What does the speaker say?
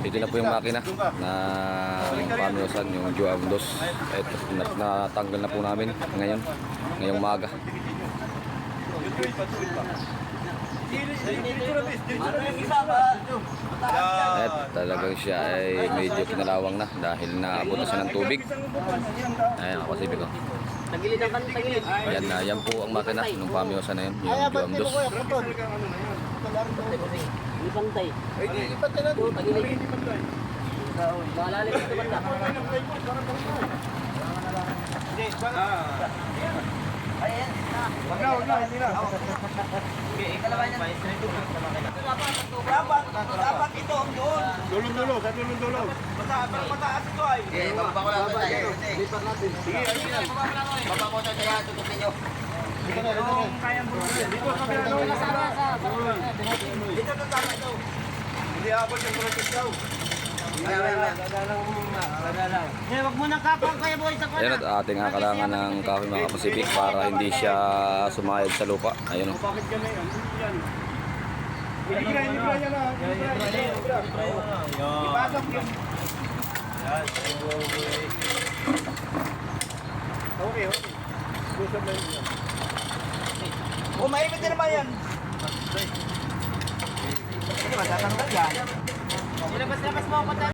Ito na po yung makina na pamiusan, yung Juamdos. Ito, natanggal na po namin ngayong maga. At talagang siya ay medyo kinalawang na dahil naabot na siya ng tubig. Ayan, ako sabi ko. Tagilid ang kanil, tagilid. Yan po ang makina ng pamiusan na yun, yung Juamdos. Hindi pantay. Hindi pantay na ito. Tagilid. Malalim ito banda. Ayan. Wag na, hindi na. Ikalawa niya. Dapat ito doon. Dulo, sa dulo. Mataas ito ay. Okay, bababa ko lang tayo. Lipat natin. Sige, ayun. Bababa ko tayo kaya tutukin nyo. Dito na tama ito. Hindi abot yung protest daw. Wag mo nang kapang kaya boy sa Ayan, at ating kailangan ng kahoy mga Pacific para hindi siya sumayad sa lupa. Ayun o. Bakit ganun yan? Yan. Ipasok yun. Okay. Gusto na yun. Maipit din naman yan. Hindi ba tatanggal yan? Ilabas mo ako